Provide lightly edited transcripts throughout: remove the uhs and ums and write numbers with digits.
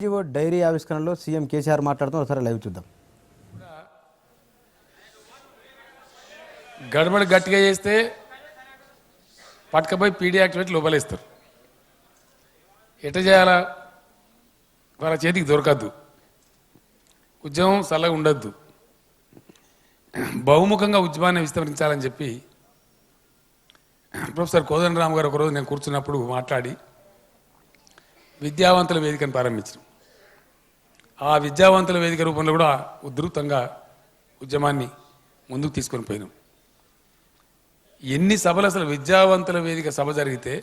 GO dairy ఆవిష్కరణలో CM KCR మాట్లాడుతూ ఒకసారి live చూద్దాం. గడబడి గట్టిగా చేస్తే పట్టుకపోయి పీడీ యాక్టివేట్ లోపలేస్తారు. ఎట్లా చేయాలా? వాళ్ళ చేతికి దొరకద్దు, ఉద్యమం చల్లగా ఉండద్దు, బహుముఖంగా ఉద్యమాన్ని విస్తరించాలని చెప్పి ప్రొఫెసర్ కోదండరామ్ గారు ఒకరోజు నేను కూర్చున్నప్పుడు మాట్లాడి విద్యావంతుల వేదికను ప్రారంభించారు. ఆ విద్యావంతుల వేదిక రూపంలో కూడా ఉధృతంగా ఉద్యమాన్ని ముందుకు తీసుకొని పోయినాం. ఎన్ని సభలు, అసలు విద్యావంతుల వేదిక సభ జరిగితే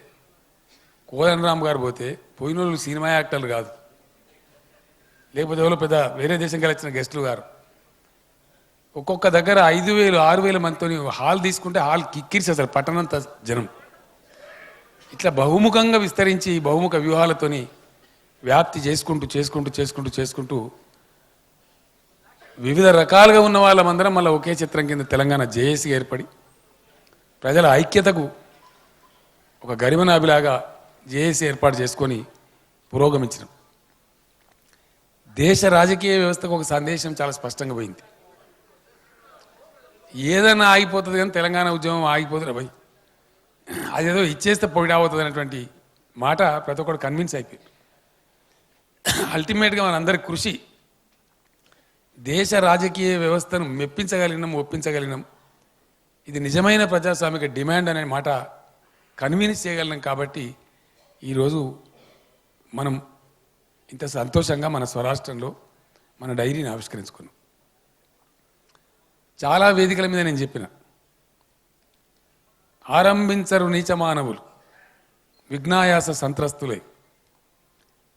కోదండరామ్ గారు పోతే పోయిన వాళ్ళు సినిమా యాక్టర్లు కాదు, లేకపోతే ఎవరో పెద్ద వేరే దేశం కలిసిన గెస్టులు గారు. ఒక్కొక్క దగ్గర 5,000 6,000 మందితో హాల్ తీసుకుంటే హాల్ కిక్కిరిసి అసలు పట్టణంత జనం. ఇట్లా బహుముఖంగా విస్తరించి బహుముఖ వ్యూహాలతోని వ్యాప్తి చేసుకుంటూ వివిధ రకాలుగా ఉన్న వాళ్ళమందరం మళ్ళీ ఒకే చిత్రం కింద తెలంగాణ జేఏసీ ఏర్పడి ప్రజల ఐక్యతకు ఒక గరిమనాభిలాగా జేఏసీ ఏర్పాటు చేసుకొని పురోగమించడం. దేశ రాజకీయ వ్యవస్థకు ఒక సందేశం చాలా స్పష్టంగా పోయింది. ఏదైనా ఆగిపోతుంది కానీ తెలంగాణ ఉద్యమం ఆగిపోతుంది భయ్, అదేదో ఇచ్చేస్తే పొగిడావుతుంది అనేటువంటి మాట ప్రతి ఒక్కరు కన్విన్స్ అయిపోయింది. అల్టిమేట్గా మనందరి కృషి దేశ రాజకీయ వ్యవస్థను మెప్పించగలిగినాం, ఒప్పించగలిగినాం. ఇది నిజమైన ప్రజాస్వామిక డిమాండ్ అనే మాట కన్విన్స్ చేయగలిగినాం. కాబట్టి ఈరోజు మనం ఇంత సంతోషంగా మన స్వరాష్ట్రంలో మన డైరీని ఆవిష్కరించుకున్నాం. చాలా వేదికల మీద నేను చెప్పిన, ఆరంభించరు నీచ మానవులు విఘ్నాయాస సంత్రస్తులై,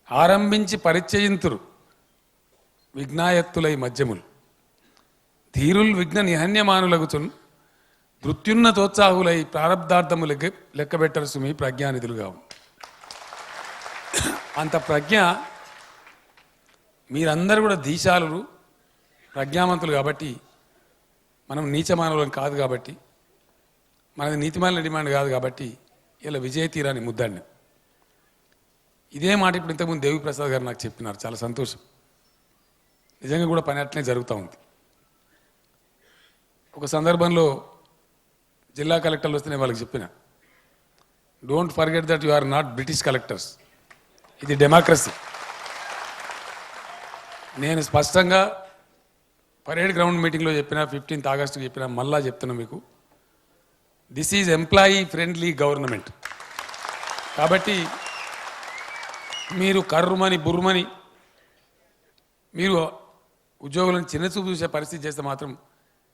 ఆరంభించి పరిచయింతురు విఘ్నాయత్తులై మధ్యములు, ధీరుల్ విఘ్న నిహన్యమానులగుచున్ మృత్యున్నతోత్సాహులై ప్రారబ్ధార్థము లెక్కబెట్టరు సుమి ప్రజ్ఞానిధులుగా. అంత ప్రజ్ఞ మీరందరూ కూడా దీశాలు ప్రజ్ఞావంతులు కాబట్టి, మనం నీచమానవులం కాదు కాబట్టి, మనది నీతిమాలిన డిమాండ్ కాదు కాబట్టి ఇలా విజయ తీరాన్ని ముద్దాడిని. ఇదే మాట ఇప్పుడు ఇంతకుముందు దేవిప్రసాద్ గారు నాకు చెప్పినారు. చాలా సంతోషం. నిజంగా కూడా పని అట్లనే జరుగుతూ ఉంది. ఒక సందర్భంలో జిల్లా కలెక్టర్లు వస్తే నేను వాళ్ళకి చెప్పిన, don't forget that you are not British collectors, ఇది డెమోక్రసీ. నేను స్పష్టంగా పరేడ్ గ్రౌండ్ మీటింగ్లో చెప్పిన, 15th ఆగస్టుకి చెప్పిన, మళ్ళా చెప్తున్నా మీకు, this is employee friendly government. కాబట్టి మీరు కర్రుమని బుర్రుమని మీరు ఉద్యోగులను చిన్నచూపు చూసే పరిస్థితి చేస్తే మాత్రం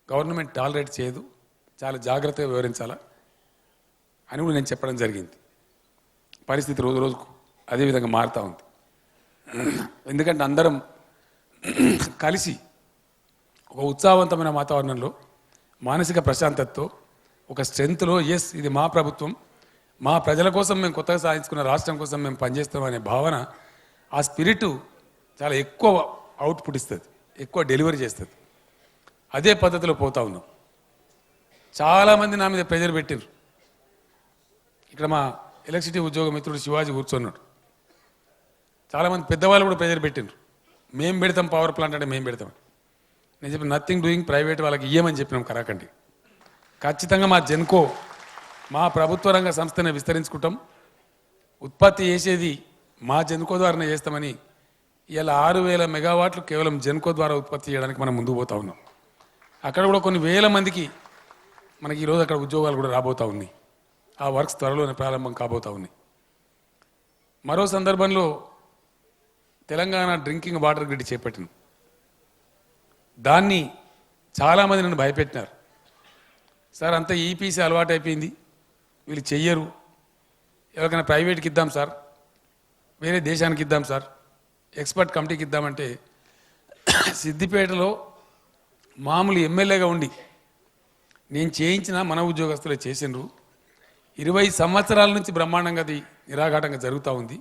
గవర్నమెంట్ టాలరేట్ చేయదు, చాలా జాగ్రత్తగా వివరించాలా అని కూడా నేను చెప్పడం జరిగింది. పరిస్థితి రోజు రోజుకు అదేవిధంగా మారుతూ ఉంది. ఎందుకంటే అందరం కలిసి ఒక ఉత్సాహవంతమైన వాతావరణంలో, మానసిక ప్రశాంతతతో, ఒక స్ట్రెంత్లో, ఎస్ ఇది మా ప్రభుత్వం, మా ప్రజల కోసం మేము కొత్తగా సాధించుకున్న రాష్ట్రం కోసం మేము పనిచేస్తాం అనే భావన, ఆ స్పిరిట్ చాలా ఎక్కువ అవుట్పుట్ ఇస్తుంది, ఎక్కువ డెలివరీ చేస్తుంది. అదే పద్ధతిలో పోతా ఉన్నాం. చాలామంది నా మీద ప్రెజర్ పెట్టారు. ఇక్కడ మా ఎలక్ట్రిసిటీ ఉద్యోగ మిత్రుడు శివాజీ కూర్చున్నాడు. చాలామంది పెద్దవాళ్ళు కూడా ప్రెజర్ పెట్టినారు. మేము పెడతాం పవర్ ప్లాంట్ అంటే మేము పెడతాం. నేను చెప్పిన నథింగ్ డూయింగ్, ప్రైవేట్ వాళ్ళకి ఇయ్యమని చెప్పినాం కరాకండి. ఖచ్చితంగా మా జెన్కో, మా ప్రభుత్వ రంగ సంస్థనే విస్తరించుకుంటాం, ఉత్పత్తి చేసేది మా జెన్కో ద్వారానే చేస్తామని ఇలా 6,000 మెగావాట్లు కేవలం జెన్కో ద్వారా ఉత్పత్తి చేయడానికి మనం ముందుకు పోతా ఉన్నాం. అక్కడ కూడా కొన్ని వేల మందికి మనకి ఈరోజు అక్కడ ఉద్యోగాలు కూడా రాబోతూ ఉన్నాయి. ఆ వర్క్స్ త్వరలోనే ప్రారంభం కాబోతూ ఉన్నాయి. మరో సందర్భంలో తెలంగాణ డ్రింకింగ్ వాటర్ గ్రిడ్ చేపట్టిన దాన్ని చాలామంది నన్ను భయపెట్టినారు. సార్ అంతా ఈపీసీ అలవాటు అయిపోయింది, వీళ్ళు చెయ్యరు, ఎవరికైనా ప్రైవేట్కి ఇద్దాం సార్, వేరే దేశానికి ఇద్దాం సార్, ఎక్స్పర్ట్ కమిటీకి ఇద్దామంటే, సిద్దిపేటలో మామూలు ఎమ్మెల్యేగా ఉండి నేను చేయించిన మన ఉద్యోగస్తులే చేసిండ్రు. 20 సంవత్సరాల నుంచి బ్రహ్మాండంగా అది నిరాఘాటంగా జరుగుతూ ఉంది.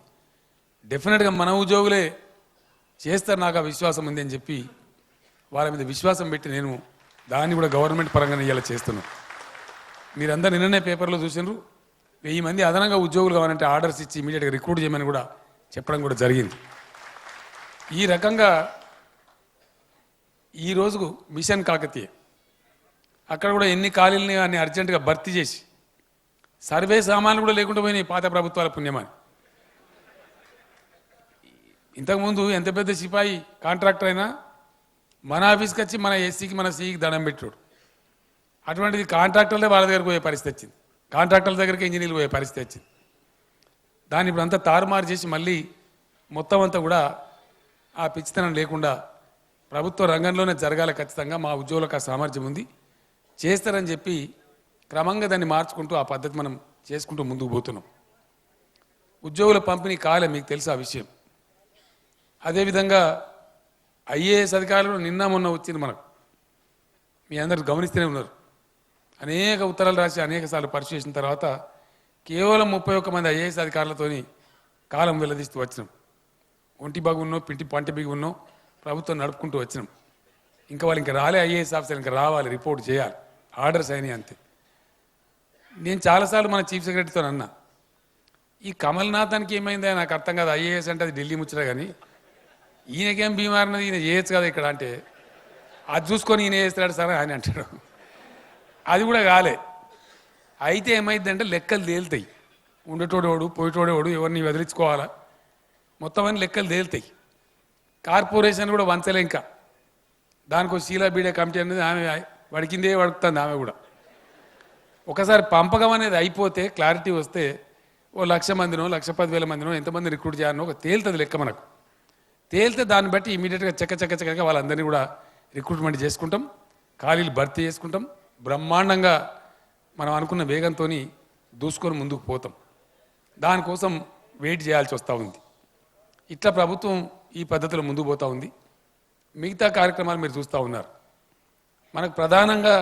డెఫినెట్గా మన ఉద్యోగులే చేస్తారు, నాకు ఆ విశ్వాసం ఉంది అని చెప్పి వాళ్ళ మీద విశ్వాసం పెట్టి నేను దాన్ని కూడా గవర్నమెంట్ పరంగానే ఇలా చేస్తున్నాను. మీరందరూ నిన్ననే పేపర్లో చూసినారు, 1000 మంది అదనంగా ఉద్యోగులు కావాలంటే ఆర్డర్స్ ఇచ్చి ఇమీడియట్గా రిక్రూట్ చేయమని కూడా చెప్పడం కూడా జరిగింది. ఈ రకంగా ఈ రోజుకు మిషన్ కాకతీయ అక్కడ కూడా ఎన్ని ఖాళీలని అన్ని అర్జెంటుగా భర్తీ చేసి సర్వే సామాన్లు కూడా లేకుండా పోయినాయి పాత ప్రభుత్వాల పుణ్యమని. ఇంతకుముందు ఎంత పెద్ద సిపాయి కాంట్రాక్టర్ అయినా మన ఆఫీస్కి వచ్చి మన ఎస్సీకి మన సిఈకి దండం పెట్టాడు. అటువంటిది కాంట్రాక్టర్లే వాళ్ళ దగ్గరకు పోయే పరిస్థితి వచ్చింది, కాంట్రాక్టర్ల దగ్గరికి ఇంజనీర్లు పోయే పరిస్థితి వచ్చింది. దాన్ని ఇప్పుడు అంతా తారుమారు చేసి మళ్ళీ మొత్తం అంతా కూడా ఆ పిచ్చితనం లేకుండా ప్రభుత్వ రంగంలోనే జరగాలి, ఖచ్చితంగా మా ఉద్యోగులకు ఆ సామర్థ్యం ఉంది, చేస్తారని చెప్పి క్రమంగా దాన్ని మార్చుకుంటూ ఆ పద్ధతి మనం చేసుకుంటూ ముందుకు పోతున్నాం. ఉద్యోగుల పంపిణీ కాలే, మీకు తెలుసు ఆ విషయం. అదేవిధంగా ఐఏఎస్ అధికారులు నిన్న మొన్న వచ్చింది మనకు, మీ అందరూ గమనిస్తూనే ఉన్నారు. అనేక ఉత్తరాలు రాసి అనేక సార్లు పరిశీలించిన తర్వాత కేవలం 31 మంది ఐఏఎస్ అధికారులతోని కాలం వెల్లదీస్తూ వచ్చినాం. ఒంటి బాగు ఉన్నో పంటి బిగి ఉన్నో ప్రభుత్వం నడుపుకుంటూ వచ్చినాం. ఇంకా వాళ్ళు ఇంకా రాలే, ఐఏఎస్ ఆఫీసర్ ఇంకా రావాలి, రిపోర్ట్ చేయాలి, ఆర్డర్స్ అయినాయి అంతే. నేను చాలాసార్లు మన చీఫ్ సెక్రటరీతో అన్నా, ఈ కమల్నాథానికి ఏమైందా నాకు అర్థం కాదు, ఐఏఎస్ అంటే అది ఢిల్లీ ముచ్చట, కానీ ఈయనకేం బీమారినది, ఈయన చేయొచ్చు కదా ఇక్కడ అంటే, అది చూసుకొని ఈయన చేస్తాడు సార్ అని అంటాడు. అది కూడా కాలే. అయితే ఏమైందంటే లెక్కలు తేలుతాయి, ఉండేటోడేవాడు పోయేటోడేవాడు ఎవరిని వదిలించుకోవాలా మొత్తం అని లెక్కలు తేలుతాయి. కార్పొరేషన్ కూడా వంచలే, ఇంకా దానికి శీలా బీడే కమిటీ అనేది ఆమె వడికిందే వడుకుతుంది ఆమె కూడా. ఒకసారి పంపకం అనేది అయిపోతే క్లారిటీ వస్తే ఓ 1,00,000 మందినో 1,10,000 మందినో ఎంతమంది రిక్రూట్ చేయాలనో ఒక తేలుతుంది లెక్క మనకు. తేలితే దాన్ని బట్టి ఇమీడియట్గా చక్కగా వాళ్ళందరినీ కూడా రిక్రూట్మెంట్ చేసుకుంటాం, ఖాళీలు భర్తీ చేసుకుంటాం, బ్రహ్మాండంగా మనం అనుకున్న వేగంతో దూసుకొని ముందుకు పోతాం. దానికోసం వెయిట్ చేయాల్సి వస్తూ ఉంది. ఇట్లా ప్రభుత్వం ఈ పద్ధతిలో ముందుకు పోతూ ఉంది. మిగతా కార్యక్రమాలు మీరు చూస్తూ ఉన్నారు. మనకు ప్రధానంగా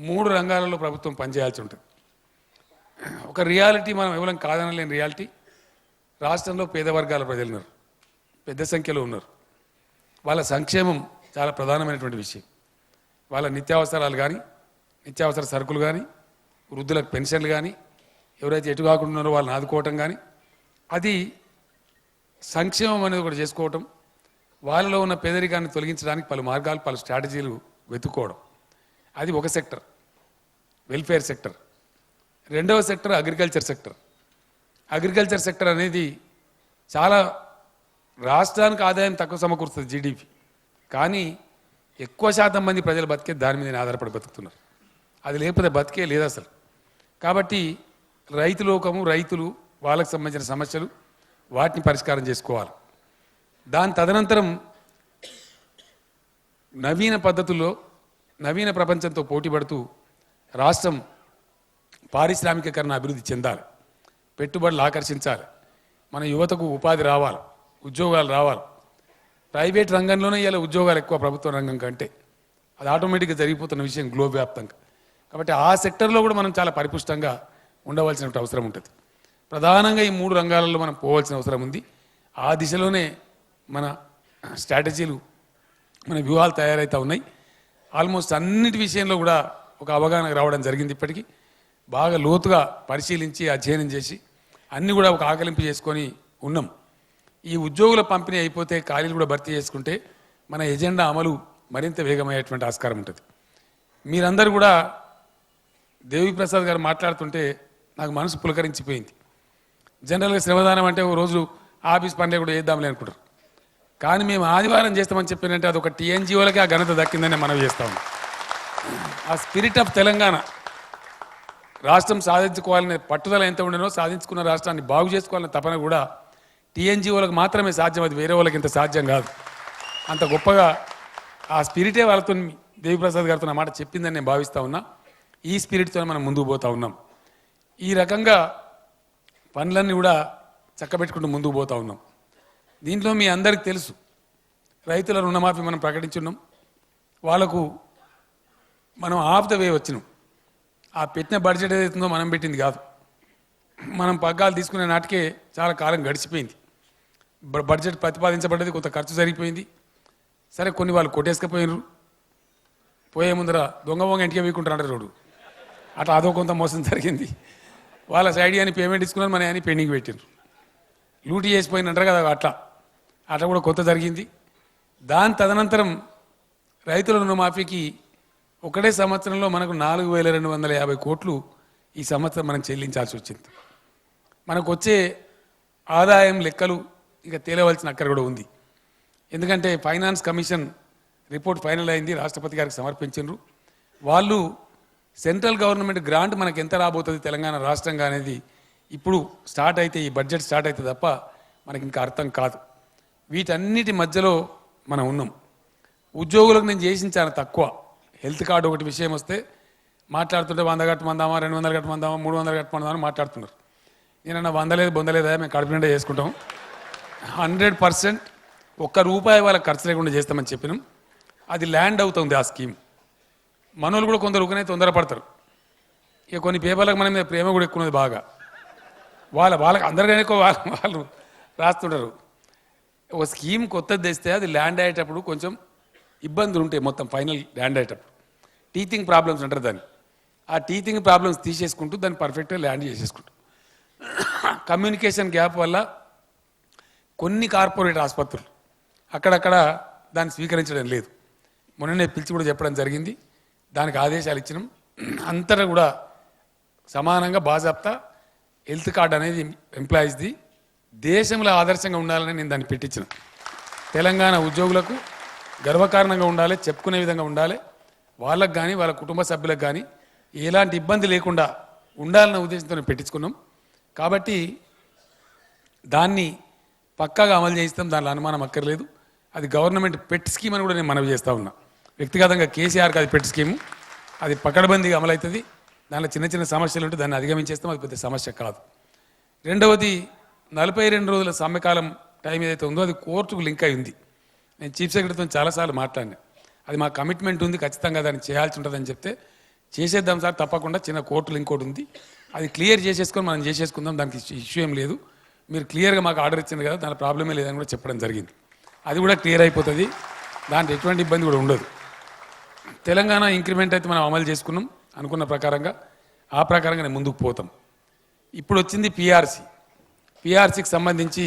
3 రంగాలలో ప్రభుత్వం పనిచేయాల్సి ఉంటుంది. ఒక రియాలిటీ మనం ఎవరం కాదనలేని రియాలిటీ, రాష్ట్రంలో పేద వర్గాల ప్రజలు ఉన్నారు, పెద్ద సంఖ్యలో ఉన్నారు. వాళ్ళ సంక్షేమం చాలా ప్రధానమైనటువంటి విషయం. వాళ్ళ నిత్యావసరాలు కానీ, నిత్యావసర సరుకులు కానీ, వృద్ధులకు పెన్షన్లు కానీ, ఎవరైతే ఎటు కాకుండా ఉన్నారో వాళ్ళని ఆదుకోవటం కానీ, అది సంక్షేమం అనేది ఒకటి చేసుకోవటం, వాళ్ళలో ఉన్న పేదరికాన్ని తొలగించడానికి పలు మార్గాలు పలు స్ట్రాటజీలు వెతుక్కోవడం, అది ఒక సెక్టర్, వెల్ఫేర్ సెక్టర్. రెండవ sector agriculture sector. Agriculture sector అనేది చాలా రాష్ట్రానికి ఆదాయం తక్కువ సమకూరుస్తుంది జీడిపి, కానీ ఎక్కువ శాతం మంది ప్రజలు బతికే దాని మీద ఆధారపడి బతుకుతున్నారు. అది లేకపోతే బతికే లేదు అసలు. కాబట్టి రైతు లోకము, రైతులు, వాళ్ళకు సంబంధించిన సమస్యలు, వాటిని పరిష్కారం చేసుకోవాలి. దాని తదనంతరం నవీన పద్ధతుల్లో నవీన ప్రపంచంతో పోటీపడుతూ రాష్ట్రం పారిశ్రామికీకరణ అభివృద్ధి చెందాలి, పెట్టుబడులు ఆకర్షించాలి, మన యువతకు ఉపాధి రావాలి, ఉద్యోగాలు రావాలి. ప్రైవేట్ రంగంలోనే ఇలా ఉద్యోగాలు ఎక్కువ ప్రభుత్వ రంగం కంటే, అది ఆటోమేటిక్గా జరిగిపోతున్న విషయం గ్లోబల్ వ్యాప్తంగా. కాబట్టి ఆ సెక్టర్లో కూడా మనం చాలా పరిపుష్టంగా ఉండవలసిన అవసరం ఉంటుంది. ప్రధానంగా ఈ 3 రంగాలలో మనం పోవాల్సిన అవసరం ఉంది. ఆ దిశలోనే మన స్ట్రాటజీలు, మన వ్యూహాలు తయారవుతూ ఉన్నాయి. ఆల్మోస్ట్ అన్నిటి విషయంలో కూడా ఒక అవగాహన రావడం జరిగింది. ఇప్పటికీ బాగా లోతుగా పరిశీలించి అధ్యయనం చేసి అన్నీ కూడా ఒక ఆకలింపు చేసుకొని ఉన్నాం. ఈ ఉద్యోగుల పంపిణీ అయిపోతే ఖాళీలు కూడా భర్తీ చేసుకుంటే మన ఎజెండా అమలు మరింత వేగమయ్యేటువంటి ఆస్కారం ఉంటుంది. మీరందరూ కూడా దేవిప్రసాద్ గారు మాట్లాడుతుంటే నాకు మనసు పులకరించిపోయింది. జనరల్గా శ్రమదానం అంటే ఓ రోజు ఆఫీస్ పనులే కూడా చేద్దాంలే అనుకుంటారు, కానీ మేము ఆదివారం చేస్తామని చెప్పినంటే అది ఒక టీఎన్జిఓలకి ఆ ఘనత దక్కిందని మనం చేస్తాము. ఆ స్పిరిట్ ఆఫ్ తెలంగాణ, రాష్ట్రం సాధించుకోవాలనే పట్టుదల ఎంత ఉండేనో, సాధించుకున్న రాష్ట్రాన్ని బాగు చేసుకోవాలనే తపన కూడా టీఎన్జిఓలకు మాత్రమే సాధ్యం, అది వేరే వాళ్ళకి ఇంత సాధ్యం కాదు. అంత గొప్పగా ఆ స్పిరిటే వాళ్ళతో దేవిప్రసాద్ గారితో నా మాట చెప్పిందని నేను భావిస్తూ ఉన్నా. ఈ స్పిరిట్తో మనం ముందుకు పోతూ ఉన్నాం. ఈ రకంగా పనులన్నీ కూడా చక్కబెట్టుకుంటూ ముందుకు పోతూ ఉన్నాం. దీంట్లో మీ అందరికీ తెలుసు, రైతుల రుణమాఫీ మనం ప్రకటించున్నాం. వాళ్లకు మనం ఆఫ్ ద వే వచ్చినాం. ఆ పెట్టిన బడ్జెట్ ఏదైతుందో మనం పెట్టింది కాదు, మనం పగ్గాలు తీసుకునే నాటికే చాలా కాలం గడిచిపోయింది. బడ్జెట్ ప్రతిపాదించబడ్డది, కొంత ఖర్చు జరిగిపోయింది. సరే, కొన్ని వాళ్ళు కొట్టేసుకపోయినారు, పోయే ముందర దొంగ ఇంటికి వేయకుంటారు రోడ్డు, అట్లా అదో కొంత మోసం జరిగింది. వాళ్ళ సైడ్ అని పేమెంట్ ఇచ్చుకున్నారు, మన అని పెండింగ్ పెట్టినారు, లూటీ చేసిపోయినంటారు కదా. అట్లా అట్లా కూడా కొత్త జరిగింది. దాని తదనంతరం రైతుల రుణమాఫీకి ఒకటే సంవత్సరంలో మనకు 4,250 కోట్లు ఈ సంవత్సరం మనం చెల్లించాల్సి వచ్చింది. మనకు వచ్చే ఆదాయం లెక్కలు ఇక తేలవలసిన అక్కడ కూడా ఉంది. ఎందుకంటే ఫైనాన్స్ కమిషన్ రిపోర్ట్ ఫైనల్ అయింది, రాష్ట్రపతి గారికి సమర్పించారు. వాళ్ళు సెంట్రల్ గవర్నమెంట్ గ్రాంట్ మనకు ఎంత రాబోతుంది తెలంగాణ రాష్ట్రంగా అనేది ఇప్పుడు స్టార్ట్ అయితే, ఈ బడ్జెట్ స్టార్ట్ అయితే తప్ప మనకి ఇంకా అర్థం కాదు. వీటన్నిటి మధ్యలో మనం ఉన్నాం. ఉద్యోగులకు నేను చేసిన చాలా తక్కువ. హెల్త్ కార్డు ఒకటి విషయం వస్తే మాట్లాడుతుంటే 100 కట్టమందామా, 200 కట్టమందామా, 300 కట్టమందామా అని మాట్లాడుతున్నారు. నేనన్నా 100 లేదు బొందలేదా, మేము కడుపు నిండా చేసుకుంటాం. 100% ₹1 వాళ్ళకి ఖర్చు లేకుండా చేస్తామని చెప్పినాం. అది ల్యాండ్ అవుతుంది ఆ స్కీమ్. మనోళ్ళు కూడా కొందరు ఊకనే తొందరపడతారు. ఇక కొన్ని పేపర్లకు మన మీద ప్రేమ కూడా ఎక్కున్నది బాగా. వాళ్ళకి అందరికీ ఎక్కువ వాళ్ళు రాస్తుంటారు. ఒక స్కీమ్ కొత్తది తెస్తే అది ల్యాండ్ అయ్యేటప్పుడు కొంచెం ఇబ్బందులు ఉంటాయి. మొత్తం ఫైనల్ ల్యాండ్ అయ్యేటప్పుడు టీచింగ్ ప్రాబ్లమ్స్ అంటారు దాన్ని. ఆ టీచింగ్ ప్రాబ్లమ్స్ తీసేసుకుంటూ దాన్ని పర్ఫెక్ట్గా ల్యాండ్ చేసేసుకుంటూ కమ్యూనికేషన్ గ్యాప్ వల్ల కొన్ని కార్పొరేట్ ఆసుపత్రులు అక్కడక్కడ దాన్ని స్వీకరించడం లేదు. మొన్ననే పిలిచి కూడా చెప్పడం జరిగింది. దానికి ఆదేశాలు ఇచ్చినాం. అంతటా కూడా సమానంగా బాజాప్తా హెల్త్ కార్డు అనేది ఎంప్లాయీస్ది దేశంలో ఆదర్శంగా ఉండాలని నేను దాన్ని పెట్టించిన. తెలంగాణ ఉద్యోగులకు గర్వకారణంగా ఉండాలి, చెప్పుకునే విధంగా ఉండాలి. వాళ్ళకు కానీ వాళ్ళ కుటుంబ సభ్యులకు కానీ ఎలాంటి ఇబ్బంది లేకుండా ఉండాలన్న ఉద్దేశంతో పెట్టించుకున్నాం. కాబట్టి దాన్ని పక్కాగా అమలు చేయిస్తాం, దానిలో అనుమానం అక్కర్లేదు. అది గవర్నమెంట్ పెట్ స్కీమ్ అని కూడా నేను మనవి చేస్తూ ఉన్నా. వ్యక్తిగతంగా కేసీఆర్కి అది పెట్ స్కీము, అది పకడ్బందీగా అమలవుతుంది. దానిలో చిన్న చిన్న సమస్యలు ఉంటే దాన్ని అధిగమించేస్తాం, అది పెద్ద సమస్య కాదు. రెండవది 42 రోజుల సమ్మెకాలం టైం ఏదైతే ఉందో అది కోర్టుకు లింక్ అయి ఉంది. నేను చీఫ్ సెక్రటరీతో చాలాసార్లు మాట్లాడినా. అది మా కమిట్మెంట్ ఉంది, ఖచ్చితంగా దాన్ని చేయాల్సి ఉంటుందని చెప్తే చేసేద్దాం సార్ తప్పకుండా, చిన్న కోర్టు లింక్ ఒకటి ఉంది, అది క్లియర్ చేసేసుకొని మనం చేసేసుకుందాం, దానికి ఇష్యూ ఏం లేదు, మీరు క్లియర్గా మాకు ఆర్డర్ ఇచ్చింది కదా, దాని ప్రాబ్లమే లేదని కూడా చెప్పడం జరిగింది. అది కూడా క్లియర్ అయిపోతుంది, దాంట్లో ఎటువంటి ఇబ్బంది కూడా ఉండదు. తెలంగాణ ఇంక్రిమెంట్ అయితే మనం అమలు చేసుకున్నాం అనుకున్న ప్రకారంగా, ఆ ప్రకారంగా నేను ముందుకు పోతాం. ఇప్పుడు వచ్చింది పిఆర్సీకి సంబంధించి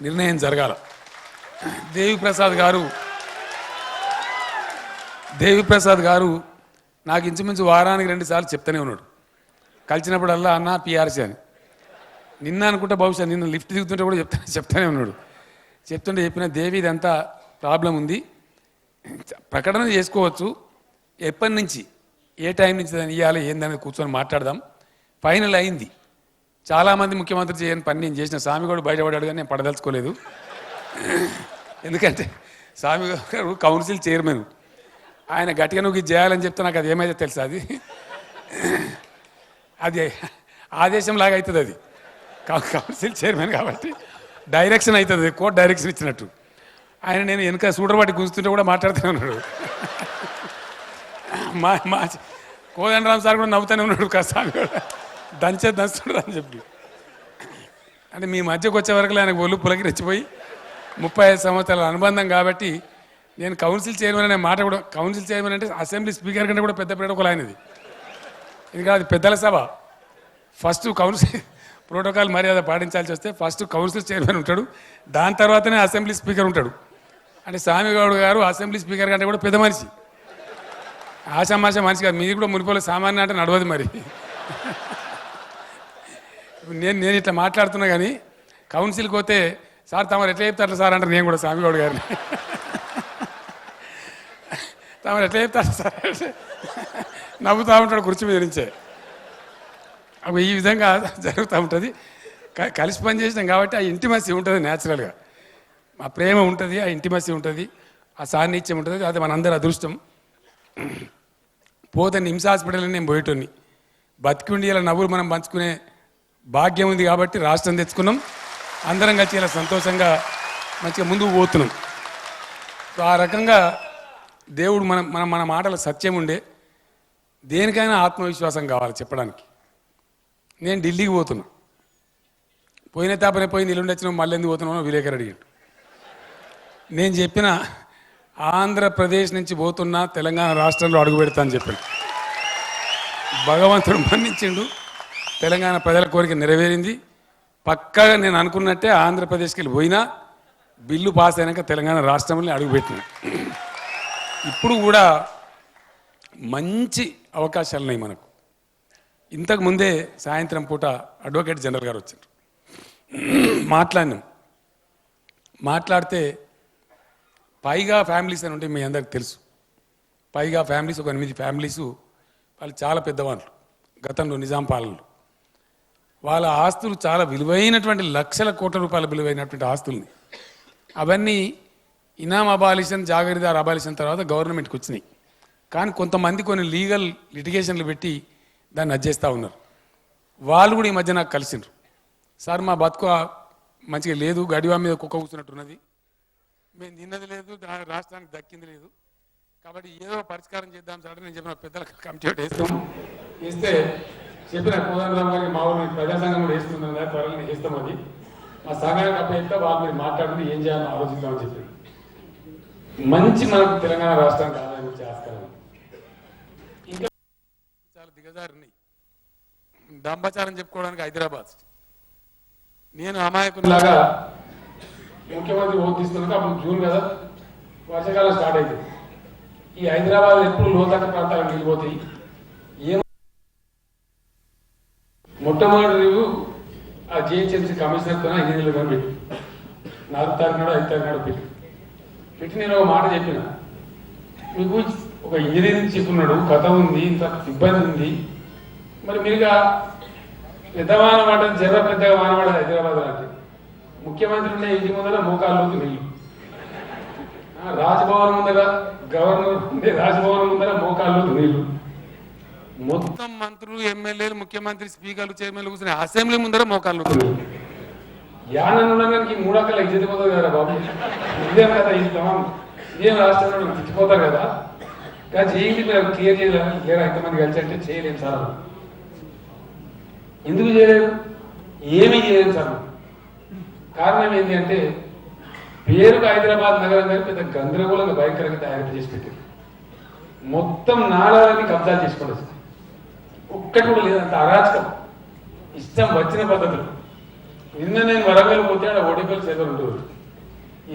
నిర్ణయం జరగాల. దేవిప్రసాద్ గారు నాకు ఇంచుమించు వారానికి 2 సార్లు చెప్తూనే ఉన్నాడు, కలిసినప్పుడల్లా అన్న పిఆర్సీ అని. నిన్న అనుకుంటే బహుశా నిన్న లిఫ్ట్ దిగుతుంటే కూడా చెప్తానే ఉన్నాడు. చెప్తుంటే చెప్పిన దేవి ఇదంతా ప్రాబ్లం ఉంది, ప్రకటన చేసుకోవచ్చు, ఎప్పటి నుంచి ఏ టైం నుంచి దాన్ని ఇవ్వాలి ఏందనేది కూర్చొని మాట్లాడదాం. ఫైనల్ అయింది. చాలామంది ముఖ్యమంత్రి చేయని పని నేను చేసిన. స్వామి కూడా బయటపడ్డాడు కానీ నేను పడదలుచుకోలేదు. ఎందుకంటే స్వామి గారు కౌన్సిల్ చైర్మన్, ఆయన గట్టిగా నువ్వు ఇది చేయాలని చెప్తే నాకు అది ఏమైతే తెలుసా, అది ఆదేశం లాగా అవుతుంది. అది కౌన్సిల్ చైర్మన్ కాబట్టి డైరెక్షన్ అవుతుంది, కోర్టు డైరెక్షన్ ఇచ్చినట్టు. ఆయన నేను వెనక సూడరబట్టి గుంజుతుంటే కూడా మాట్లాడుతూనే ఉన్నాడు. మా కోదండరామ్ సార్ కూడా నవ్వుతూనే ఉన్నాడు, స్వామి కూడా దంచుతున్నాడు అని చెప్పి. అంటే మీ మధ్యకు వచ్చే వరకు ఆయనకు ఒళ్ళు పులకిరెచ్చిపోయి 35 సంవత్సరాల అనుబంధం కాబట్టి నేను కౌన్సిల్ చైర్మన్ అనే మాట కూడా, కౌన్సిల్ చైర్మన్ అంటే అసెంబ్లీ స్పీకర్ కంటే కూడా పెద్ద ప్రోటోకాల్ ఆయనది. ఇంకా అది పెద్దల సభ. ఫస్ట్ కౌన్సిల్ ప్రోటోకాల్ మర్యాద పాటించాల్సి వస్తే ఫస్ట్ కౌన్సిల్ చైర్మన్ ఉంటాడు, దాని తర్వాతనే అసెంబ్లీ స్పీకర్ ఉంటాడు. అంటే స్వామిగౌడ్ గారు అసెంబ్లీ స్పీకర్ కంటే కూడా పెద్ద మనిషి, ఆశామాష మనిషి కాదు. మీది కూడా మునిపోలే సామాన్య అంటే నడవదు. మరి నేను ఇట్లా మాట్లాడుతున్నా కానీ కౌన్సిల్కి పోతే సార్ తమరు ఎట్లా చెప్తారు సార్ అంటారు. నేను కూడా స్వామిగౌడ్ గారిని తమరు ఎట్లా చెప్తారు సార్ అంటే నవ్వుతూ ఉంటాడు కుర్చీ మీద నుంచే. అవి ఈ విధంగా జరుగుతూ ఉంటుంది. కలిసి పని చేసినాం కాబట్టి ఆ ఇంటిమసీ ఉంటుంది, న్యాచురల్గా ఆ ప్రేమ ఉంటుంది, ఆ ఇంటిమసీ ఉంటుంది, ఆ సాన్నిధ్యం ఉంటుంది. అది మనందరి అదృష్టం. పోతే నిమ్స్ హాస్పిటల్ని నేను పోయేటోని, బతికుండి ఇలా నవ్వులు మనం పంచుకునే భాగ్యం ఉంది కాబట్టి రాష్ట్రం తెచ్చుకున్నాం. అందరం కలిసి ఇలా సంతోషంగా మంచిగా ముందుకు పోతున్నాం. సో ఆ రకంగా దేవుడు మన మాటల సత్యం ఉండే. దేనికైనా ఆత్మవిశ్వాసం కావాలి చెప్పడానికి. నేను ఢిల్లీకి పోతున్నా, పోయిన తాపనే పోయి నిలుండి వచ్చిన మళ్ళీ ఎందుకు పోతున్నావు విలేకరు అడిగాడు. నేను చెప్పిన ఆంధ్రప్రదేశ్ నుంచి పోతున్నా, తెలంగాణ రాష్ట్రంలో అడుగు పెడతా అని చెప్పాను. భగవంతుడు మన్నించిండు, తెలంగాణ ప్రజల కోరిక నెరవేరింది. పక్కాగా నేను అనుకున్నట్టే ఆంధ్రప్రదేశ్కి వెళ్ళి పోయినా బిల్లు పాస్ అయినాక తెలంగాణ రాష్ట్రంలో అడుగుపెట్టిన ఇప్పుడు కూడా మంచి అవకాశాలు ఉన్నాయి మనకు. ఇంతకు ముందే సాయంత్రం పూట అడ్వకేట్ జనరల్ గారు వచ్చారు, మాట్లాడితే పైగా ఫ్యామిలీస్ అని ఉంటే మీ అందరికి తెలుసు. పైగా ఫ్యామిలీస్ ఒక 8 ఫ్యామిలీసు, వాళ్ళు చాలా పెద్దవాళ్ళు గతంలో నిజాం పాలనలో. వాళ్ళ ఆస్తులు చాలా విలువైనటువంటి లక్షల కోట్ల రూపాయల విలువైనటువంటి ఆస్తుల్ని అవన్నీ ఇనాం అబాలిషన్ జాగీర్దార్ అబాలిషన్ తర్వాత గవర్నమెంట్కి వచ్చినాయి. కానీ కొంతమంది కొన్ని లీగల్ లిటిగేషన్లు పెట్టి దాన్ని అడ్జేస్తూ ఉన్నారు. వాళ్ళు కూడా ఈ మధ్య నాకు కలిసిండ్రు. సార్ మా బతుకు మంచిగా లేదు, గడివా మీద కుక్క కూర్చున్నట్టున్నది, మేము తిన్నది లేదు, రాష్ట్రానికి దక్కింది లేదు, కాబట్టి ఏదో పరిష్కారం చేద్దాం సార్. నేను చెప్పిన పెద్దలకు కమిటీ ఇస్తే చెప్పిన కోదండరామ్ గారికి మా ఊరు ప్రజా సంఘం కూడా వేస్తున్నాం కదా, త్వరలో వేస్తాం, అది మా సంఘానికి అప్పయితే వాళ్ళు మీరు మాట్లాడుతూ ఏం చేయాలని ఆలోచిద్దామని చెప్పారు. మంచి మనకు తెలంగాణ రాష్ట్రానికి ఆదాయం వచ్చే ఆస్కారం. ఇంకా చాలా దిగజారున్నాయి. డంబచారం చెప్పుకోవడానికి హైదరాబాద్, నేను అమాయకులాగా ముఖ్యమంత్రి ఓటిస్తున్నాక అప్పుడు జూన్ కదా, వర్షాకాలం స్టార్ట్ అవుతుంది. ఈ హైదరాబాద్ ఎప్పుడు లోతట్ట ప్రాంతాలకు వెళ్ళిపోతాయి. ఏం మొట్టమొదటి రివ్యూ ఆ జిహెచ్ఎంసీ కమిషనర్తో 5 నెలలు కానీ పెట్టి 4 తారీఖు నాడు 5 తారీఖు నాడు పెట్టి నేను ఒక మాట చెప్పిన, మీకు ఒక ఇంజనీరింగ్ చీఫ్ ఉన్నాడు, కథ ఉంది, ఇంత సిబ్బంది ఉంది, మరి మీరుగా పెద్ద వాన పడ్డది, జర పెద్దగా వాన పడదు హైదరాబాద్ అంటే ముఖ్యమంత్రి ఉండే ఇంటి ముందర మోకాళ్ళలోకి నీళ్ళు, రాజ్భవన్ ముందర గవర్నర్ ఉండే రాజ్భవన్ ముందర మోకాళ్ళలోకి నీళ్లు, మొత్తం మంత్రులు ఎమ్మెల్యేలు ముఖ్యమంత్రి స్పీకర్లు చైర్మన్లు కూర్చుని అసెంబ్లీ ముందర మోకాళ్ళలోకి నీళ్లు. యానకి 3 అక్కల ఇజ్జతి పోతుంది కదా బాబు, ఇదేం కదా ఇదేం రాష్ట్రంలో తిచ్చిపోతారు కదా. కానీ చేయండి, మీరు క్లియర్ చేయలేదు, లేదా ఎంతమంది కలిసి అంటే చేయలేము సార్. ఎందుకు చేయలేదు? ఏమీ చేయలేదు సార్. కారణం ఏంటి అంటే పేరుకు హైదరాబాద్ నగరం కానీ పెద్ద గందరగోళంగా భయంకరంగా తయారు చేసి పెట్టారు. మొత్తం నాళాలని కబ్జాలు చేసుకోలేదు, ఒక్కటి కూడా లేదంత అరాచకం, ఇష్టం వచ్చిన పద్ధతులు. నిన్న నేను వరంగల్ పోతే ఆడ ఓడిపల్లి చెరువు ఉంటుంది.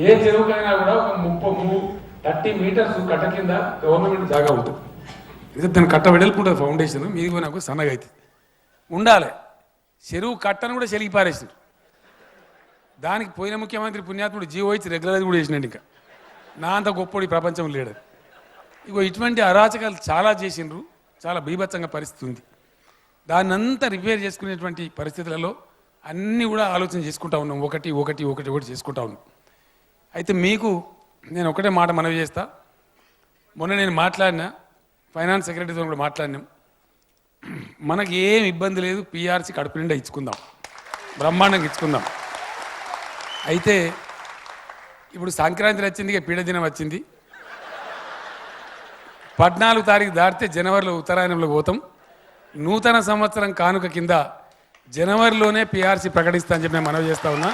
ఏ చెరువుకైనా కూడా ఒక 30 మీటర్స్ కట్ట కింద గవర్నమెంట్ జాగా ఉంటుంది. ఇది దాన్ని కట్ట వెడల్పుంటుంది ఫౌండేషన్, మీది నాకు సన్నగా అవుతుంది ఉండాలి. చెరువు కట్టను కూడా చెలిగి పారేసింది. దానికి పోయిన ముఖ్యమంత్రి పుణ్యాత్ముడు జీవో ఇచ్చి రెగ్యులర్ కూడా చేసినాడు. ఇంకా నా అంత గొప్పడి ప్రపంచం లేడు. ఇగో ఇటువంటి అరాచకాలు చాలా చేసిండ్రు, చాలా బీభత్సంగా పరిస్థితి ఉంది. దాన్నంతా రిపేర్ చేసుకునేటువంటి పరిస్థితులలో అన్నీ కూడా ఆలోచన చేసుకుంటా ఉన్నాం, ఒకటి ఒకటి ఒకటి ఒకటి చేసుకుంటా ఉన్నాం. అయితే మీకు నేను ఒకటే మాట మనవి చేస్తా. మొన్న నేను మాట్లాడినా, ఫైనాన్స్ సెక్రటరీతో కూడా మాట్లాడినాం. మనకి ఏం ఇబ్బంది లేదు, పిఆర్సీ కడుపు నిండా ఇచ్చుకుందాం, బ్రహ్మాండంగా ఇచ్చుకుందాం. అయితే ఇప్పుడు సంక్రాంతి వచ్చింది, పీడదినం వచ్చింది, 14 తారీఖు దాటితే జనవరిలో ఉత్తరాయణంలో పోతాం. నూతన సంవత్సరం కానుక కింద జనవరిలోనే పిఆర్సీ ప్రకటిస్తా అని చెప్పి నేను మనవి చేస్తా ఉన్నా.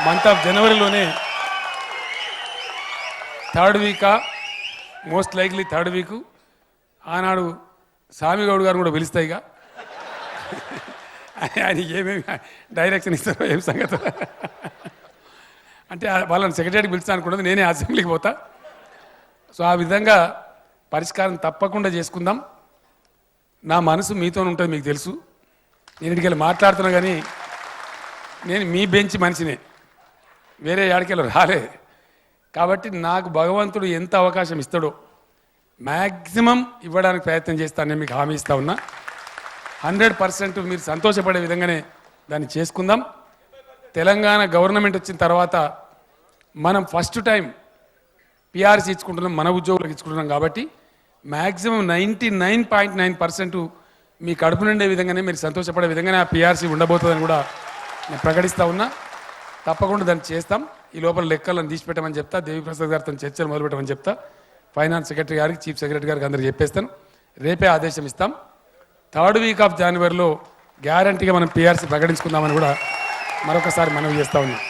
మంత్ ఆఫ్ జనవరిలోనే 3rd వీకా, మోస్ట్ లైక్లీ 3rd వీకు. ఆనాడు స్వామిగౌడ్ గారు కూడా పిలుస్తాయిగా, ఆయన ఏమేమి డైరెక్షన్ ఇస్తారో ఏం సంగతి అంటే వాళ్ళని సెక్రటరీకి పిలుస్తా అనుకున్నది, నేనే అసెంబ్లీకి పోతా. సో ఆ విధంగా పరిష్కారం తప్పకుండా చేసుకుందాం. నా మనసు మీతో ఉంటుంది, మీకు తెలుసు. నేను ఇటుకెళ్ళి మాట్లాడుతున్నా, కానీ నేను మీ బెంచ్ మనిషినే, వేరే ఆడికెళ్ళి రాలే. కాబట్టి నాకు భగవంతుడు ఎంత అవకాశం ఇస్తాడో మ్యాక్సిమం ఇవ్వడానికి ప్రయత్నం చేస్తాను. నేను మీకు హామీ ఇస్తా ఉన్నా. 100% మీరు సంతోషపడే విధంగానే దాన్ని చేసుకుందాం. తెలంగాణ గవర్నమెంట్ వచ్చిన తర్వాత మనం ఫస్ట్ టైం పిఆర్సీ ఇచ్చుకుంటున్నాం, మన ఉద్యోగులకు ఇచ్చుకుంటున్నాం. కాబట్టి మ్యాక్సిమం 99.9% మీ కడుపు నిండే విధంగానే, మీరు సంతోషపడే విధంగానే ఆ పిఆర్సీ ఉండబోతుందని కూడా నేను ప్రకటిస్తూ ఉన్నా. తప్పకుండా దాన్ని చేస్తాం. ఈ లోపల లెక్కలను తీసిపెట్టమని చెప్తా, దేవిప్రసాద్ గారితో చర్చలు మొదలుపెట్టమని చెప్తా, ఫైనాన్స్ సెక్రటరీ గారికి, చీఫ్ సెక్రటరీ గారికి అందరికి చెప్పేస్తాను. రేపే ఆదేశం ఇస్తాం. 3rd వీక్ ఆఫ్ జనవరిలో గ్యారంటీగా మనం పిఆర్సీ ప్రకటించుకుందామని కూడా మరొకసారి మనవి చేస్తూ ఉన్నాం.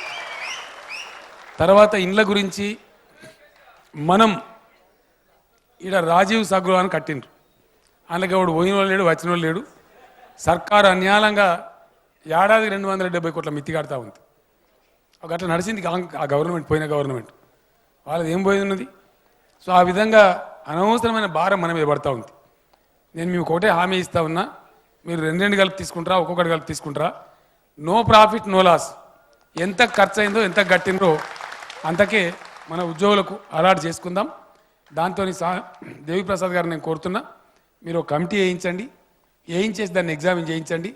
తర్వాత ఇండ్ల గురించి మనం ఈడ రాజీవ్ సగృహాన్ని కట్టిండ్రు. అందులోకి ఎవడు పోయిన వాళ్ళు లేడు, వచ్చిన వాళ్ళు లేడు. సర్కారు అన్యాయంగా ఏడాది 270 కోట్ల మిత్తి కడతా ఉంది. ఒక అట్లా నడిచింది ఆ గవర్నమెంట్, పోయిన గవర్నమెంట్ వాళ్ళది ఏం పోయి ఉన్నది. సో ఆ విధంగా అనవసరమైన భారం మన మీద పడతా ఉంది. నేను మీకు ఒకటే హామీ ఇస్తా ఉన్నా, మీరు రెండు కలిపి తీసుకుంటారా, ఒక్కొక్కటి కలిపి తీసుకుంటారా, నో ప్రాఫిట్ నో లాస్. ఎంత ఖర్చు అయిందో ఎంత గట్టిందో అంతకే మన ఉద్యోగులకు అలాట్ చేసుకుందాం. దాంతో దేవిప్రసాద్ గారు నేను కోరుతున్నా, మీరు ఒక కమిటీ వేయించేసి దాన్ని ఎగ్జామిన్ చేయించండి,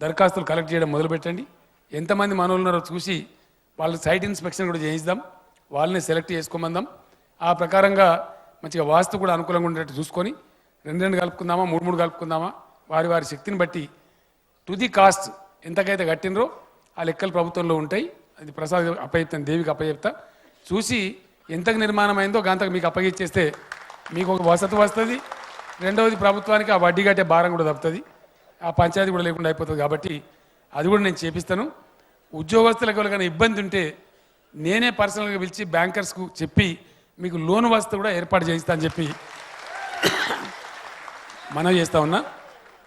దరఖాస్తులు కలెక్ట్ చేయడం మొదలుపెట్టండి. ఎంతమంది మనోళ్ళు ఉన్నారో చూసి వాళ్ళ సైట్ ఇన్స్పెక్షన్ కూడా చేయిద్దాం, వాళ్ళని సెలెక్ట్ చేసుకోమందాం. ఆ ప్రకారంగా మంచిగా వాస్తు కూడా అనుకూలంగా ఉండేట్టు చూసుకొని రెండు కలుపుకుందామా, మూడు కలుపుకుందామా, వారి వారి శక్తిని బట్టి టు ది కాస్ట్ ఎంతకైతే కట్టినరో ఆ లెక్కలు ప్రభుత్వంలో ఉంటాయి. అది ప్రసాద్ అప్పచెప్తాను, దేవికి అప్పచెప్తా. చూసి ఎంతకు నిర్మాణం అయిందో గంతకు మీకు అప్పగిచ్చేస్తే మీకు ఒక వసతి వస్తుంది. రెండవది ప్రభుత్వానికి ఆ వడ్డీ కట్టే భారం కూడా తప్పుతుంది, ఆ పంచాయతీ కూడా లేకుండా అయిపోతుంది. కాబట్టి అది కూడా నేను చేపిస్తాను. ఉద్యోగస్తులకు ఎవరికైనా ఇబ్బంది ఉంటే నేనే పర్సనల్గా పిలిచి బ్యాంకర్స్కు చెప్పి మీకు లోన్ వసతి కూడా ఏర్పాటు చేయిస్తా అని చెప్పి మనం చేస్తా ఉన్నా.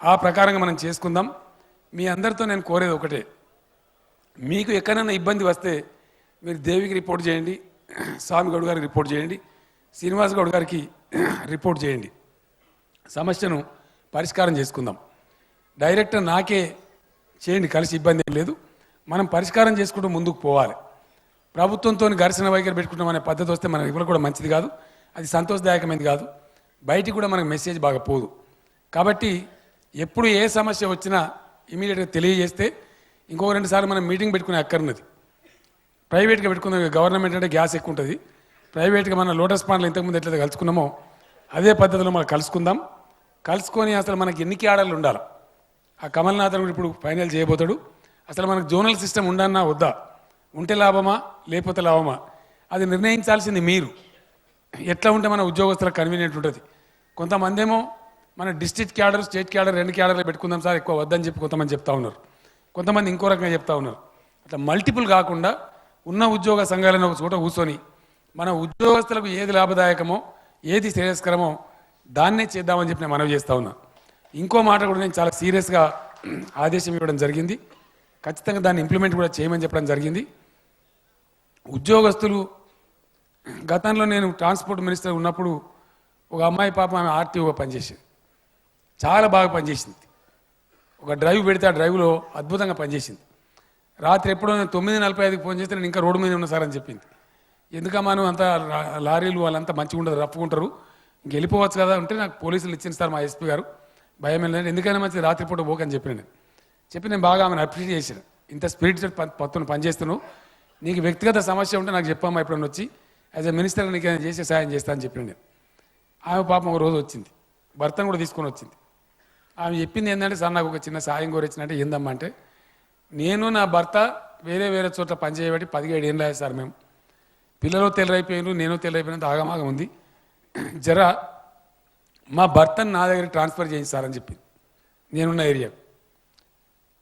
ఆ ప్రకారంగా మనం చేసుకుందాం. మీ అందరితో నేను కోరేది ఒకటే, మీకు ఎక్కడైనా ఇబ్బంది వస్తే మీరు దేవికి రిపోర్ట్ చేయండి, స్వామి గౌడ్ గారికి రిపోర్ట్ చేయండి, శ్రీనివాస్ గౌడ్ గారికి రిపోర్ట్ చేయండి. సమస్యను పరిష్కారం చేసుకుందాం. డైరెక్టర్ నాకే చేయండి, కలిసి ఇబ్బంది ఏం లేదు. మనం పరిష్కారం చేసుకుంటూ ముందుకు పోవాలి. ప్రభుత్వంతో ఘర్షణ వైఖరి పెట్టుకుంటాం అనే పద్ధతి వస్తే మన ఇవ్వడం కూడా మంచిది కాదు, అది సంతోషదాయకమైనది కాదు, బయటికి కూడా మనకు మెసేజ్ బాగా పోదు. కాబట్టి ఎప్పుడు ఏ సమస్య వచ్చినా ఇమీడియట్గా తెలియజేస్తే ఇంకో 2 సార్లు మనం మీటింగ్ పెట్టుకునే అక్కర్నది. ప్రైవేట్గా పెట్టుకుందాం. గవర్నమెంట్ అంటే గ్యాస్ ఎక్కువ ఉంటుంది, ప్రైవేట్గా మన లోటస్ పాండ్లో ఇంతకుముందు ఎట్లయితే కలుసుకున్నామో అదే పద్ధతిలో మనం కలుసుకుందాం. కలుసుకొని అసలు మనకి ఎన్ని క్యాడర్లు ఉండాలి, ఆ కమల్నాథన్ కూడా ఇప్పుడు ఫైనల్ చేయబోతాడు. అసలు మనకు జోనల్ సిస్టమ్ ఉండన్నా వద్దా, ఉంటే లాభమా లేకపోతే లాభమా, అది నిర్ణయించాల్సింది మీరు. ఎట్లా ఉంటే మన ఉద్యోగస్తులకు కన్వీనియంట్ ఉంటుంది. కొంతమంది ఏమో మన డిస్ట్రిక్ట్ క్యాడర్, స్టేట్ క్యాడర్ 2 క్యాడర్లు పెట్టుకుందాం సార్, ఎక్కువ వద్దని చెప్పి కొంతమంది చెప్తా ఉన్నారు, కొంతమంది ఇంకో రకంగా చెప్తా ఉన్నారు. అట్లా మల్టిపుల్ కాకుండా ఉన్న ఉద్యోగ సంఘాలను ఒక చోట కూర్చొని మన ఉద్యోగస్తులకు ఏది లాభదాయకమో ఏది శ్రేయస్కరమో దాన్నే చేద్దామని చెప్పి నేను మనవి చేస్తా ఉన్నా. ఇంకో మాట కూడా నేను చాలా సీరియస్గా ఆదేశం ఇవ్వడం జరిగింది, ఖచ్చితంగా దాన్ని ఇంప్లిమెంట్ కూడా చేయమని చెప్పడం జరిగింది. ఉద్యోగస్తులు గతంలో నేను ట్రాన్స్పోర్ట్ మినిస్టర్ ఉన్నప్పుడు ఒక అమ్మాయి పాప ఆమె ఆర్టీఓగా పనిచేసింది, చాలా బాగా పనిచేసింది. ఒక డ్రైవ్ పెడితే ఆ డ్రైవ్లో అద్భుతంగా పనిచేసింది. రాత్రి ఎప్పుడో నేను 9:45కి ఫోన్ చేస్తే నేను ఇంకా రోడ్డు మీద ఉన్నా సార్ అని చెప్పింది. ఎందుకమ్మా నువ్వు అంతా లారీలు వాళ్ళంతా మంచిగా ఉండదు, రప్పుకుంటారు, ఇంక వెళ్ళిపోవచ్చు కదా అంటే నాకు పోలీసులు ఇచ్చింది సార్ మా ఎస్పీ గారు, భయం వెళ్ళండి, ఎందుకైనా మంచిది రాత్రిపూట పోకని చెప్పి నేను బాగా ఆమెను అప్రిషియేట్ చేశాను. ఇంత స్పిరిట్ పత్తును పనిచేస్తున్నావు, నీకు వ్యక్తిగత సమస్య ఉంటే నాకు చెప్పమ్మా ఎప్పుడన్నా వచ్చి యాజ్ ఎ మినిస్టర్ నీకు ఏదైనా చేసే సాయం చేస్తా అని చెప్పిన నేను. ఆమె పాపం ఒక రోజు వచ్చింది, భర్తను కూడా తీసుకొని వచ్చింది. ఆమె చెప్పింది ఏంటంటే సార్ నాకు ఒక చిన్న సాయం కోరొచ్చినట్టే, ఏందమ్మా అంటే నేను నా భర్త వేరే చోట్ల పనిచేయబట్టి 17 ఏళ్ళు అయ్యాయి సార్, మేము పిల్లలు తెల్లరైపోయారు, నేను తెల్లరైపోయినంత ఆగమాగం ఉంది, జర మా భర్తను నా దగ్గర ట్రాన్స్ఫర్ చేయించారని చెప్పింది. నేనున్న ఏరియా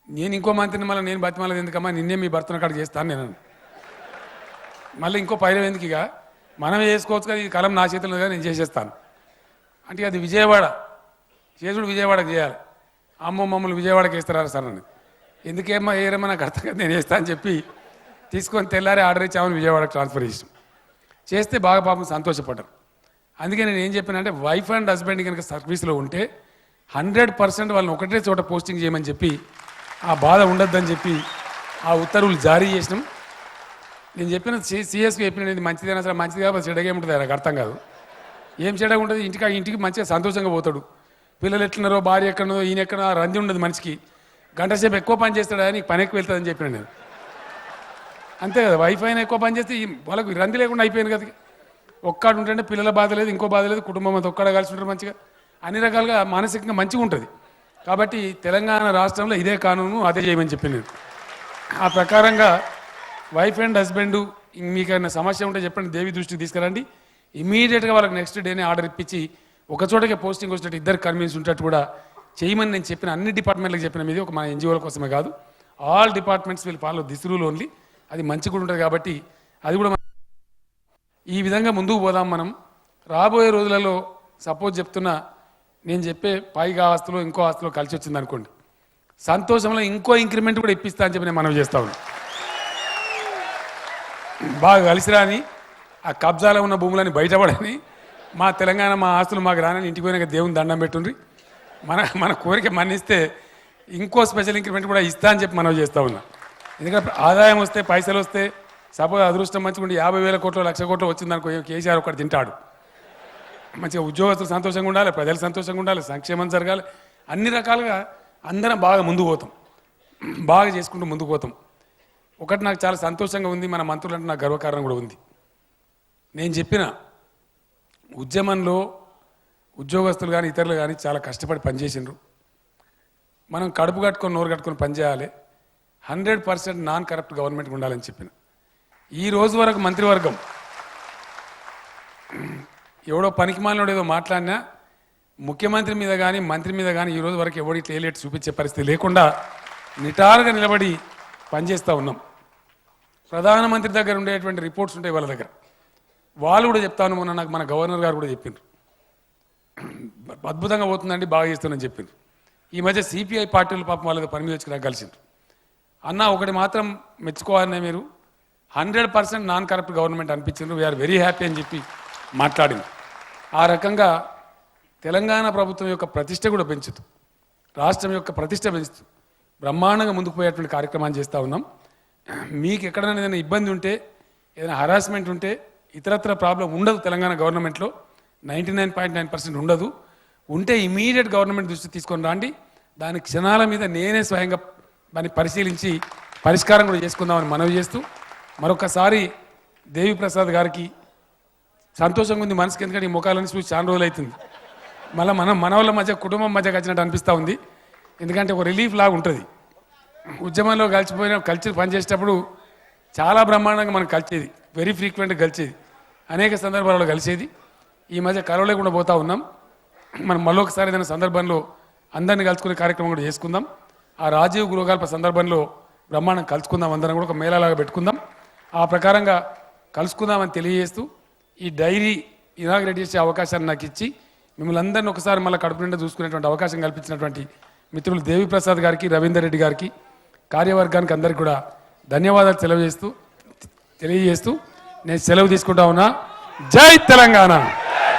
నేను ఇంకో మంత్రిని మళ్ళీ నేను బతిమాలది ఎందుకమ్మా, నిన్నే మీ భర్తను అక్కడికి చేస్తాను నేను. మళ్ళీ ఇంకో పైన ఎందుకు, ఇక మనమే చేసుకోవచ్చు కదా, ఈ కలం నా చేతుల్లో కదా నేను చేసేస్తాను అంటే అది విజయవాడ చేసుడు విజయవాడకి చేయాలి. అమ్మో మమ్మల్ని విజయవాడకి వేస్తారా సార్ అని, ఎందుకేమ్మా ఏరేమో నాకు అర్థం కదా, నేను వేస్తా అని చెప్పి తీసుకొని తెల్లారి ఆర్డర్ ఇచ్చామని విజయవాడకి ట్రాన్స్ఫర్ చేస్తే బాగా పాపం సంతోషపడ్డారు. అందుకే నేను ఏం చెప్పానంటే వైఫ్ అండ్ హస్బెండ్ కనుక సర్వీస్లో ఉంటే 100% వాళ్ళని ఒకటే చోట పోస్టింగ్ చేయమని చెప్పి ఆ బాధ ఉండొద్దని చెప్పి ఆ ఉత్తర్వులు జారీ చేసినాం. నేను చెప్పిన సిఎస్కి చెప్పినది మంచిదైనా సరే మంచిది కాబట్టి చెడగా ఏముంటుంది నాకు అర్థం కాదు, ఏం చెడగా ఉంటుంది, ఇంటికి మంచిగా సంతోషంగా పోతాడు, పిల్లలు ఎట్లున్నారో భార్య ఎక్కడున్నదో ఈయన ఎక్కడ రంది ఉండదు మనిషికి, గంట సేపు ఎక్కువ పని చేస్తాడా నీకు పని ఎక్కువ వెళ్తుందని చెప్పిన నేను. అంతే కదా, వైఫ్ అయినా ఎక్కువ పని చేస్తే వాళ్ళకు రంది లేకుండా అయిపోయింది కదా. ఒక్కడు ఉంటుంటే పిల్లల బాధ లేదు, ఇంకో బాధ లేదు, కుటుంబం అంతా ఒక్కడ కలిసి ఉంటారు, మంచిగా అన్ని రకాలుగా మానసికంగా మంచిగా ఉంటుంది. కాబట్టి తెలంగాణ రాష్ట్రంలో ఇదే కానూను అదే చేయమని చెప్పి నేను ఆ ప్రకారంగా వైఫ్ అండ్ హస్బెండ్ మీకైనా సమస్య ఉంటే చెప్పండి, దేవి దృష్టికి తీసుకురండి, ఇమీడియట్గా వాళ్ళకి నెక్స్ట్ డేనే ఆర్డర్ ఇప్పించి ఒక చోటకే పోస్టింగ్ వచ్చేటట్టు ఇద్దరు కన్వీన్స్ ఉంటట్టు కూడా చేయమని నేను చెప్పిన అన్ని డిపార్ట్మెంట్లకు చెప్పిన మీది, ఒక మన ఎన్జిఓల కోసమే కాదు, all departments will follow this rule only. అది మంచి కూడా ఉంటుంది కాబట్టి అది కూడా ఈ విధంగా ముందుకు పోదాం. మనం రాబోయే రోజులలో సపోజ్ చెప్తున్నా, నేను చెప్పే పైగా ఆస్తులు ఇంకో ఆస్తులో కలిసి వచ్చింది అనుకోండి, సంతోషంలో ఇంకో ఇంక్రిమెంట్ కూడా ఇప్పిస్తా అని చెప్పి నేను మనవి చేస్తా ఉన్నాను. బాగా కలిసిరాని ఆ కబ్జాలో ఉన్న భూములని బయటపడని మా తెలంగాణ మా ఆస్తులు మాకు రానని ఇంటికి పోయినాక దేవుని దండం పెట్టుండ్రి. మన కోరిక మన్నిస్తే ఇంకో స్పెషల్ ఇంక్రిమెంట్ కూడా ఇస్తా అని చెప్పి మనం చేస్తూ ఉన్నాం. ఎందుకంటే ఆదాయం వస్తే పైసలు వస్తే సపోజ్ అదృష్టం మంచిగా ఉండి 50,000 కోట్లు 1,00,000 కోట్లు వచ్చిందనుకో కేసీఆర్ ఒకటి తింటాడు. మంచిగా ఉద్యోగస్తులు సంతోషంగా ఉండాలి, ప్రజలు సంతోషంగా ఉండాలి, సంక్షేమం జరగాలి, అన్ని రకాలుగా అందరం బాగా ముందుకు పోతాం, బాగా చేసుకుంటూ ముందుకు పోతాం. ఒకటి నాకు చాలా సంతోషంగా ఉంది, మన మంత్రులంటే నాకు గర్వకారణం కూడా ఉంది. నేను చెప్పిన ఉద్యమంలో ఉద్యోగస్తులు కానీ ఇతరులు కానీ చాలా కష్టపడి పనిచేసిండ్రు. మనం కడుపు కట్టుకొని నోరు కట్టుకొని పనిచేయాలి. 100% నాన్ కరప్ట్ గవర్నమెంట్ ఉండాలని చెప్పిన. ఈ రోజు వరకు మంత్రివర్గం ఎవడో పనికిమాలినోడు ఏదో మాట్లాడినా ముఖ్యమంత్రి మీద కానీ మంత్రి మీద కానీ ఈ రోజు వరకు ఎవడి టేలేట్ చూపించే పరిస్థితి లేకుండా నిటారుగా నిలబడి పనిచేస్తూ ఉన్నాం. ప్రధానమంత్రి దగ్గర ఉండేటువంటి రిపోర్ట్స్ ఉంటాయి వాళ్ళ దగ్గర, వాళ్ళు కూడా చెప్తాను. మొన్న నాకు మన గవర్నర్ గారు కూడా చెప్పిండ్రు, అద్భుతంగా పోతుందండి, బాగా చేస్తుందని చెప్పిండ్రు. ఈ మధ్య సిపిఐ పార్టీలు పాపం వాళ్ళ పని మీద వచ్చి నాకు కలిసిండ్రు. అన్న ఒకటి మాత్రం మెచ్చుకోవాలనే, మీరు 100% నాన్ కరప్ట్ గవర్నమెంట్ అనిపించిండ్రు, వీఆర్ వెరీ హ్యాపీ అని చెప్పి మాట్లాడింది. ఆ రకంగా తెలంగాణ ప్రభుత్వం యొక్క ప్రతిష్ట కూడా పెంచుతూ, రాష్ట్రం యొక్క ప్రతిష్ట పెంచుతూ బ్రహ్మాండంగా ముందుకు పోయేటువంటి కార్యక్రమాన్ని చేస్తూ ఉన్నాం. మీకు ఎక్కడైనా ఏదైనా ఇబ్బంది ఉంటే, ఏదైనా హరాస్మెంట్ ఉంటే, ఇతరత్ర ప్రాబ్లం ఉండదు తెలంగాణ గవర్నమెంట్లో, 99.9% ఉండదు. ఉంటే ఇమీడియట్ గవర్నమెంట్ దృష్టి తీసుకొని రాండి, దాని క్షణాల మీద నేనే స్వయంగా దాన్ని పరిశీలించి పరిష్కారం కూడా చేసుకుందామని మనవి చేస్తూ, మరొకసారి దేవిప్రసాద్ గారికి సంతోషంగా ఉంది మనసుకి, ఎందుకంటే ఈ ముఖాలను చూసి చాలా రోజులు అవుతుంది. మళ్ళీ మన వాళ్ళ మధ్య కుటుంబం మధ్య కలిసినట్టు అనిపిస్తూ ఉంది. ఎందుకంటే ఒక రిలీఫ్ లాగా ఉంటుంది. ఉద్యమంలో కలిసి పనిచేసేటప్పుడు చాలా బ్రహ్మాండంగా మనం కలిసేది, వెరీ ఫ్రీక్వెంట్గా కలిసేది, అనేక సందర్భాలలో కలిసేది. ఈ మధ్య కలవలేకుండా పోతూ ఉన్నాం. మనం మళ్ళొకసారి ఏదైనా సందర్భంలో అందరినీ కలుసుకునే కార్యక్రమం కూడా చేసుకుందాం. ఆ రాజీవ్ గృహకల్ప సందర్భంలో బ్రహ్మాండం కలుసుకుందాం, అందరం కూడా ఒక మేళాలాగా పెట్టుకుందాం. ఆ ప్రకారంగా కలుసుకుందామని తెలియజేస్తూ ఈ డైరీ ఇనాగ్రేట్ చేసే అవకాశాన్ని నాకు ఇచ్చి మిమ్మల్ని అందరినీ ఒకసారి మళ్ళీ కడుపు నిండా చూసుకునేటువంటి అవకాశం కల్పించినటువంటి మిత్రులు దేవిప్రసాద్ గారికి, రవీందర్ రెడ్డి గారికి, కార్యవర్గానికి అందరికీ కూడా ధన్యవాదాలు తెలియజేస్తూ నేను సెలవు తీసుకుంటా ఉన్నా. జై తెలంగాణ.